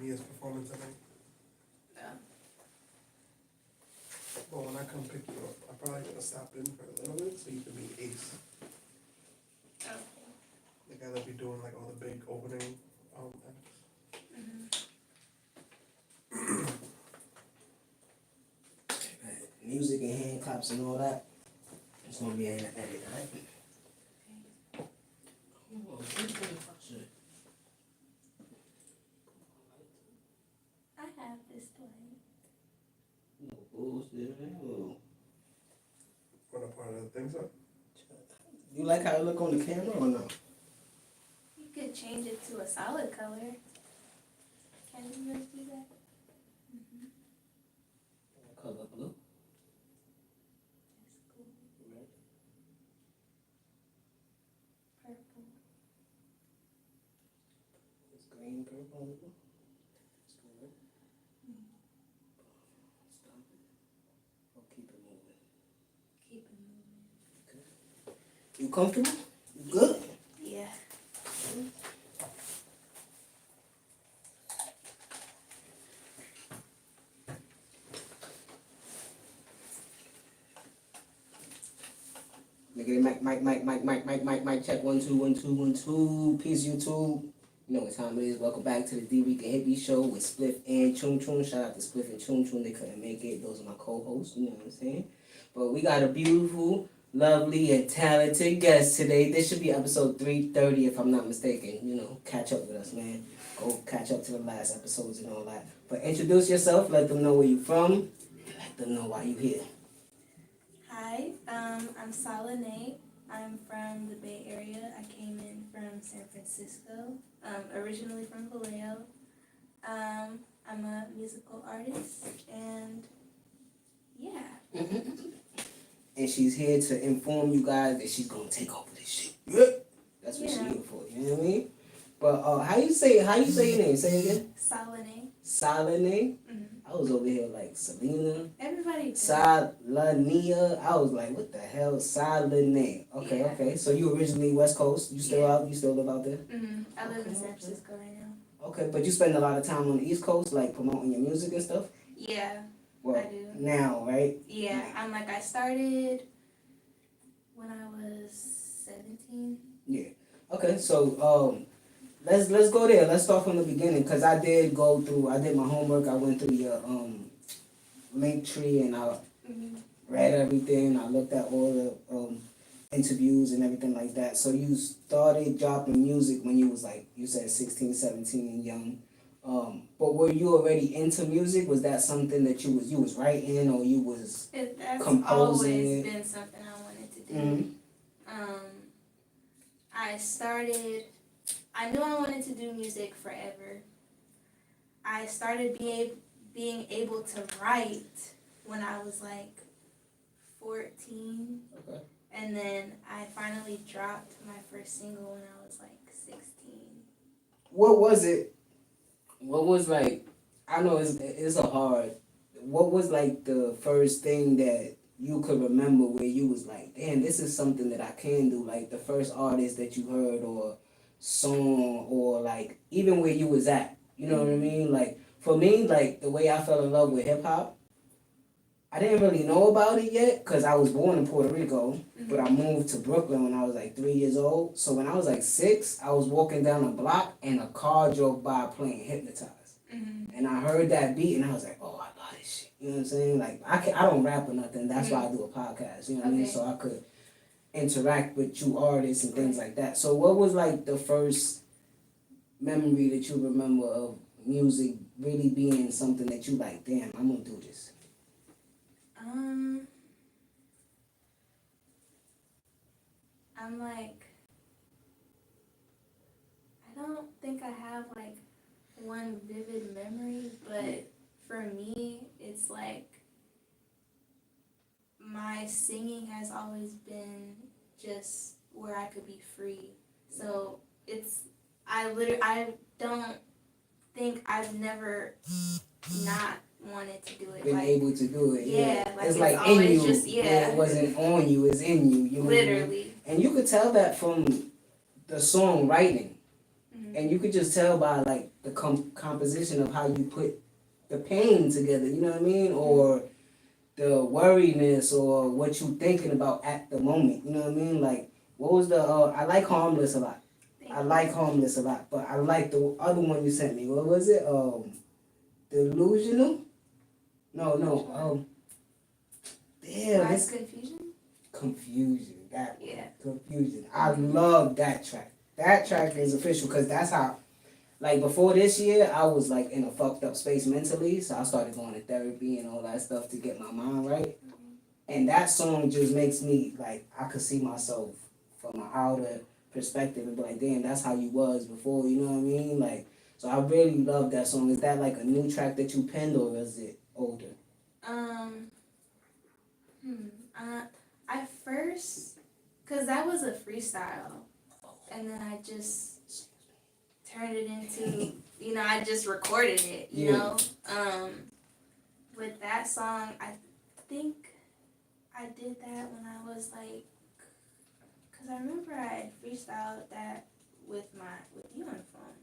Mia's performance tonight? No. Well, when I come pick you up, I'm probably gonna stop in for a little bit so you can meet Ace. Okay. The guy that be doing like all the big opening acts. Music and hand claps and all that. It's gonna be in the edit, right? I have this plate. What a part of the things are? You like how it look on the camera or no? You could change it to a solid color. Can you just do that? Color blue. That's cool. Purple. It's green, purple, blue. It's good. Stop it. Or keep it moving. Keep it moving. You comfortable? You good? Yeah. Mic, check 1 2 1 2 1 2. Peace YouTube. You know what time it is. Welcome back to the D-Week and Hippie Show with Spliff and Chun Chun. Shout out to Spliff and Chun Chun. They couldn't make it. Those are my co-hosts. You know what I'm saying? But we got a beautiful, lovely, and talented guest today. This should be episode 330 if I'm not mistaken. You know, catch up with us, man. Go catch up to the last episodes and all that. But introduce yourself. Let them know where you're from. And let them know why you're here. Hi, I'm Salane. I'm from the Bay Area. I came in from San Francisco, originally from Vallejo. I'm a musical artist, and yeah. And she's here to inform you guys that she's gonna take over this shit. Yeah. That's what she's here for. You know what I mean? But how you say your name? Say it again. Salane. Salane. I was over here like Selena. Everybody. Salania. I was like, what the hell, Salane? Okay, Yeah. okay. So you originally West Coast. You still out? You still live out there? I live in San Francisco right now. Okay, but you spend a lot of time on the East Coast, like promoting your music and stuff. Yeah. Well, I do. now, right? Yeah, I started when I was 17. Yeah. Okay, so let's go there. Let's start from the beginning, cause I did my homework. I went through your link tree and I read everything. I looked at all the interviews and everything like that. So you started dropping music when you was like, you said 16, 17 and young. But were you already into music? Was that something that you was writing or you was That's composing always it? been something I wanted to do. I knew I wanted to do music forever. I started being able to write when I was like 14. Okay. And then I finally dropped my first single when I was like 16. What was it? What was like, I know it's a hard, what was like the first thing that you could remember where you was like, damn, this is something that I can do, like the first artist that you heard or song or like even where you was at, you know what I mean? Like for me, like the way I fell in love with hip hop, I didn't really know about it yet because I was born in Puerto Rico, but I moved to Brooklyn when I was like 3 years old. So when I was like 6, I was walking down a block and a car drove by playing Hypnotized. And I heard that beat and I was like, oh, I love this shit. You know what I'm saying? Like I don't rap or nothing. That's why I do a podcast. You know what I mean? So I could interact with you artists and things like that. So what was like the first memory that you remember of music really being something that you like, damn, I'm gonna do this? I'm like, I don't think I have like one vivid memory, but for me, it's like my singing has always been just where I could be free. So I don't think I've never not wanted to do it. Been able to do it. Yeah, it's like in you. Just, It wasn't on you. It's in you. You know literally. And you could tell that from the songwriting. And you could just tell by like the composition of how you put the pain together, you know what I mean? Or the worriness or what you thinking about at the moment, you know what I mean? Like, what was the, I like Harmless a lot. I like Harmless a lot, but I like the other one you sent me. What was it? Delusional? No. Damn, Why it's confusion? Confusion. That one. Yeah. Confusion. I love that track. That track is official because that's how, like before this year, I was like in a fucked up space mentally, so I started going to therapy and all that stuff to get my mind right. And that song just makes me like I could see myself from an outer perspective and be like, damn, that's how you was before, you know what I mean? Like, so I really love that song. Is that like a new track that you penned or is it older? I first, cause that was a freestyle, and then I just turned it into, I just recorded it, you know. With that song, I think I did that when I was like, cause I remember I had freestyled that with you on the phone.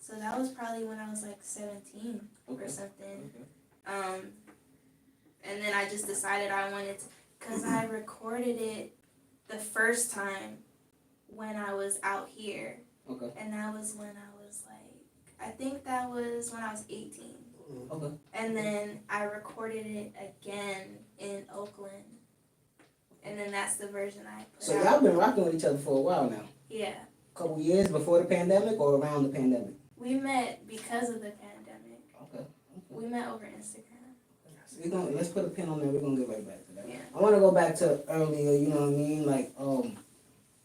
So that was probably when I was like 17 or something. And then I just decided I wanted to, cause I recorded it the first time when I was out here. Okay. And that was when I was like, I think that was when I was 18. Okay. And then I recorded it again in Oakland. And then that's the version I put So out. y'all been rocking with each other for a while now? Yeah. Couple years before the pandemic or around the pandemic? We met because of the pandemic. Okay. We met over Instagram. Let's put a pin on there. We're gonna get right back to that. Yeah. I want to go back to earlier. You know what I mean? like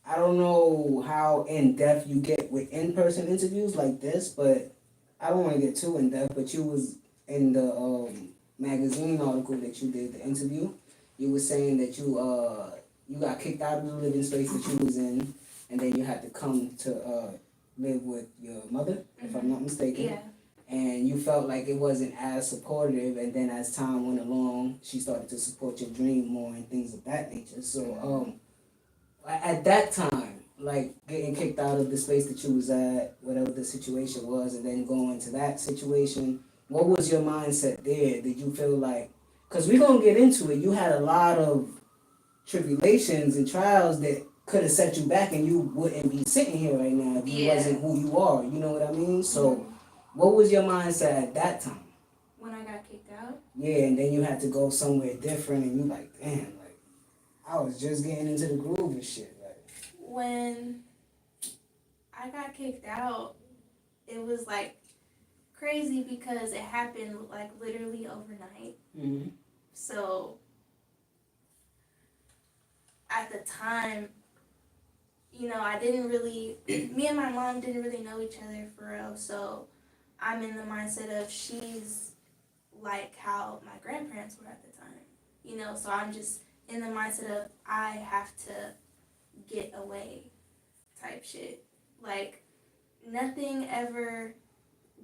I don't know how in depth you get with in-person interviews like this, but I don't want to get too in depth. But you was in the magazine article that you did the interview. You were saying that you got kicked out of the living space that you was in, and then you had to come to live with your mother, if I'm not mistaken. Yeah. And you felt like it wasn't as supportive, and then as time went along, she started to support your dream more and things of that nature. So, at that time, like getting kicked out of the space that you was at, whatever the situation was, and then going to that situation, what was your mindset there? Did you feel like, because we're going to get into it, you had a lot of tribulations and trials that could have set you back and you wouldn't be sitting here right now if you wasn't who you are, you know what I mean? So, what was your mindset at that time? When I got kicked out? Yeah, and then you had to go somewhere different and you like, damn, like, I was just getting into the groove and shit. Like, when I got kicked out, it was like crazy because it happened like literally overnight. Mm-hmm. So at the time, I didn't really, me and my mom didn't really know each other for real. So I'm in the mindset of she's like how my grandparents were at the time, so I'm just in the mindset of I have to get away type shit. Like, nothing ever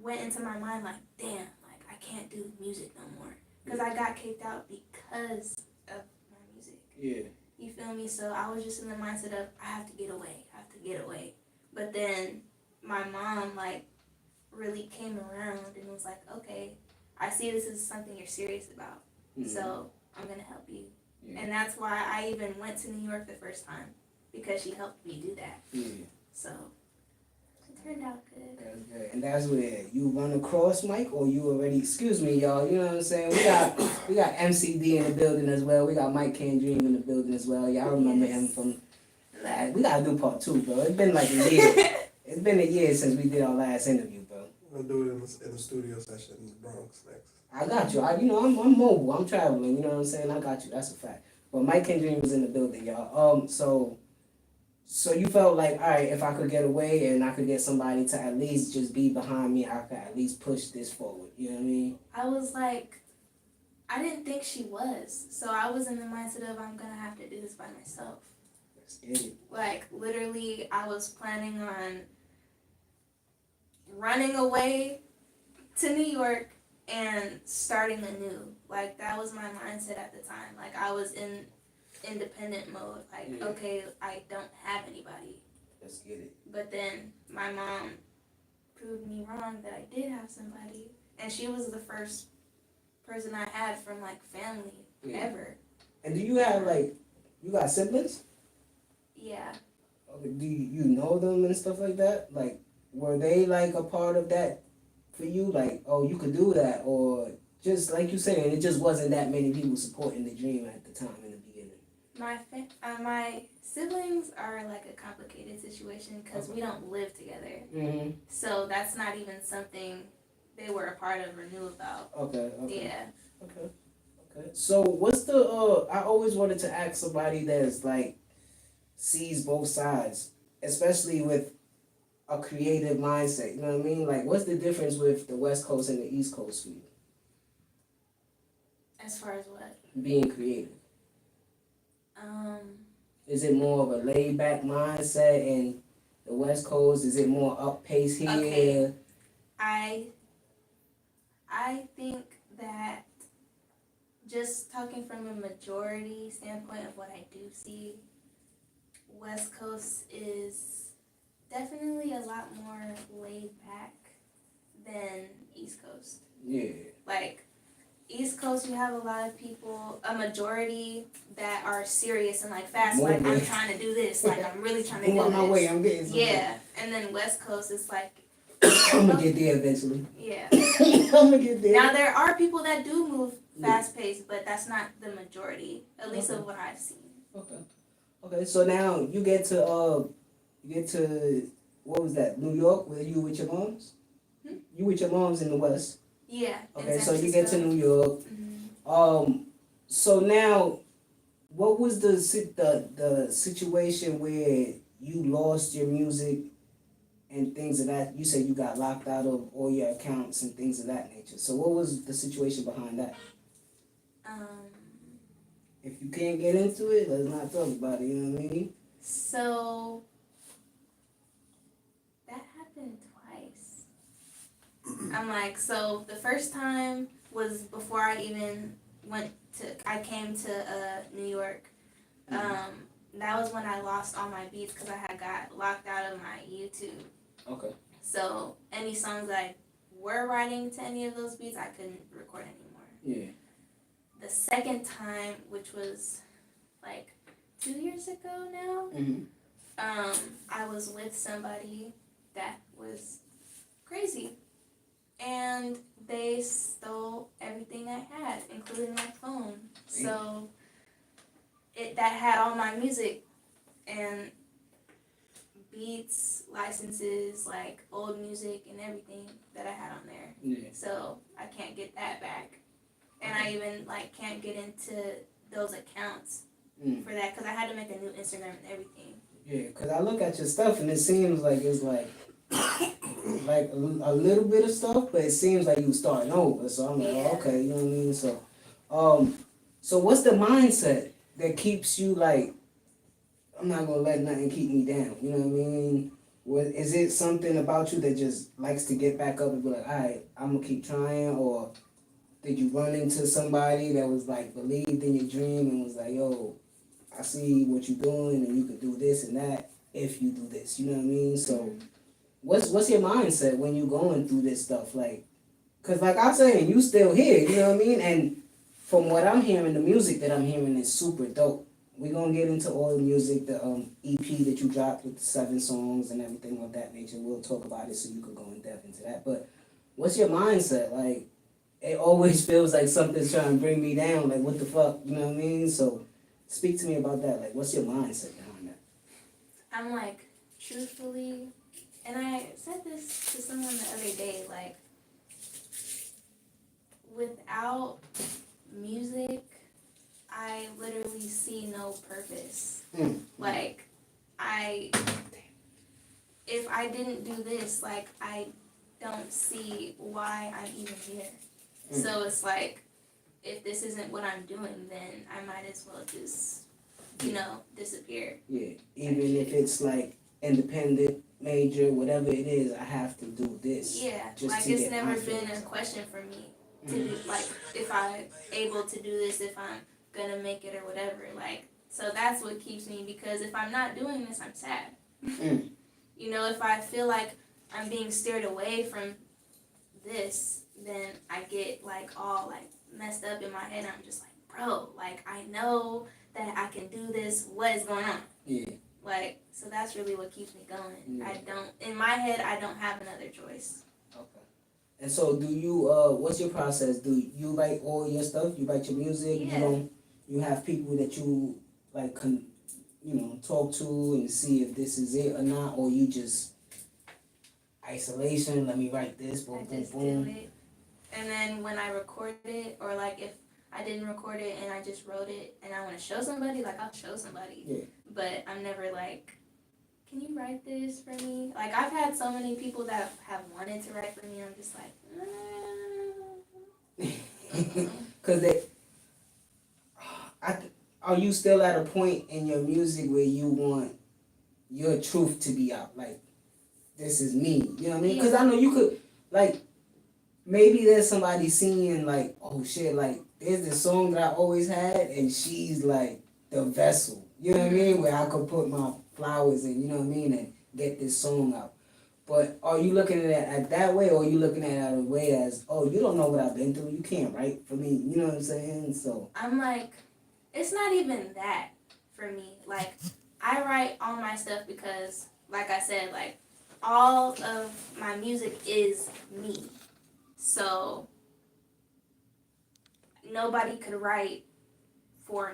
went into my mind like, damn, like, I can't do music no more. Because I got kicked out because of my music. Yeah. You feel me? So I was just in the mindset of, I have to get away. But then my mom, like, really came around and was like, okay, I see this is something you're serious about. Mm-hmm. So I'm going to help you. Yeah. And that's why I even went to New York the first time, because she helped me do that. Yeah. So it turned out good. That's good. And that's where you run across Mike, or you already, excuse me, y'all, you know what I'm saying? We got MCD in the building as well. We got Mike Can Dream in the building as well. Y'all remember him from, we got to do part 2, bro. It's been like a year. It's been a year since we did our last interview, bro. We'll do it in the studio session in the Bronx next. I got you. I'm mobile. I'm traveling. You know what I'm saying? I got you. That's a fact. But Mike and Dream was in the building, y'all. So you felt like, all right, if I could get away and I could get somebody to at least just be behind me, I could at least push this forward. You know what I mean? I was like, I didn't think she was. So I was in the mindset of, I'm gonna have to do this by myself. Let's get it. Like, literally, I was planning on running away to New York and starting anew. Like, that was my mindset at the time. Like, I was in independent mode. Like, okay, I don't have anybody. Let's get it. But then my mom proved me wrong that I did have somebody, and she was the first person I had from like family ever. And do you have like, you got siblings? Yeah. Do you know them and stuff like that? Like, were they like a part of that for you? Like, oh, you could do that, or just like you saying, it just wasn't that many people supporting the dream at the time in the beginning. My siblings are like a complicated situation because we don't live together. Mm-hmm. So that's not even something they were a part of or knew about. Okay. Yeah. Okay. So what's the I always wanted to ask somebody that's like sees both sides, especially with a creative mindset. You know what I mean? Like, what's the difference with the West Coast and the East Coast for you? As far as what? Being creative. Is it more of a laid back mindset in the West Coast? Is it more up pace here? Okay. I think that just talking from a majority standpoint of what I do see, West Coast is definitely a lot more laid back than East Coast. Yeah. Like, East Coast, you have a lot of people, a majority that are serious and like fast, like I'm trying to do this, like I'm really trying to do this. On my way, I'm getting something. Yeah, and then West Coast is like, I'm gonna get there eventually. yeah. I'm gonna get there. Now there are people that do move fast paced, but that's not the majority, at least of what I've seen. Okay. So now you get to what was that? New York? Were you with your moms? You with your moms in the West? Yeah. Okay, so you get to New York. Mm-hmm. So now, what was the situation where you lost your music and things of that? You said you got locked out of all your accounts and things of that nature. So what was the situation behind that? If you can't get into it, let's not talk about it. You know what I mean? So that happened twice. I'm like, so the first time was before I even I came to New York. That was when I lost all my beats because I had got locked out of my YouTube. Okay. So any songs that I were writing to any of those beats, I couldn't record anymore. Yeah. The second time, which was like 2 years ago now, I was with somebody that was crazy. And they stole everything I had, including my phone. So that had all my music and beats, licenses, like old music and everything that I had on there. Yeah. So I can't get that back. And I even like can't get into those accounts for that because I had to make a new Instagram and everything. Yeah, because I look at your stuff and it seems like it's like a little bit of stuff, but it seems like you starting over. So I'm like, oh, okay, you know what I mean? So what's the mindset that keeps you like, I'm not gonna let nothing keep me down? You know what I mean? Is it something about you that just likes to get back up and be like, all right, I'm gonna keep trying? Or did you run into somebody that was like believed in your dream and was like, yo, I see what you're doing and you could do this and that if you do this? You know what I mean? So what's your mindset when you going through this stuff? Like, cause like I'm saying, you still here. You know what I mean? And from what I'm hearing, the music that I'm hearing is super dope. We're gonna get into all the music, the EP that you dropped with the 7 songs and everything of that nature. We'll talk about it so you could go in depth into that. But what's your mindset? Like, it always feels like something's trying to bring me down. Like, what the fuck? You know what I mean? So speak to me about that. Like, what's your mindset behind that? I'm like, truthfully, and I said this to someone the other day, like, without music, I literally see no purpose. Like, if I didn't do this, like, I don't see why I'm even here. So it's like, if this isn't what I'm doing, then I might as well just, disappear. Yeah, even if it's like independent, major, whatever it is, I have to do this. Yeah, like it's never been a question for me to do, like, if I'm able to do this, if I'm gonna make it or whatever. Like, so that's what keeps me, because if I'm not doing this, I'm sad. You know, if I feel like I'm being steered away from this, then I get like all like messed up in my head. I'm just like, bro, like I know that I can do this. What is going on? Yeah. Like, so that's really what keeps me going. Yeah. I don't, in my head, I don't have another choice. Okay. And so, do you? What's your process? Do you write all your stuff? You write your music. Yeah. You don't. You have people that you like, talk to and see if this is it or not, or you just isolation. Let me write this. Boom, I boom, just boom. do it. And then when I record it, or like if I didn't record it and I just wrote it and I want to show somebody, like I'll show somebody. Yeah. But I'm never like, can you write this for me? Like I've had so many people that have wanted to write for me. I'm just like, Cause are you still at a point in your music where you want your truth to be out? Like, this is me. You know what I mean? Cause I know you could, like, maybe there's somebody seeing like, oh shit, like there's this song that I always had, and she's like the vessel. You know what I mean? Where I could put my flowers in. You know what I mean? And get this song out. But are you looking at it at that way, or are you looking at it a way as, oh, you don't know what I've been through, you can't write for me. You know what I'm saying? So I'm like, it's not even that for me. Like I write all my stuff because, like I said, like all of my music is me. So nobody could write for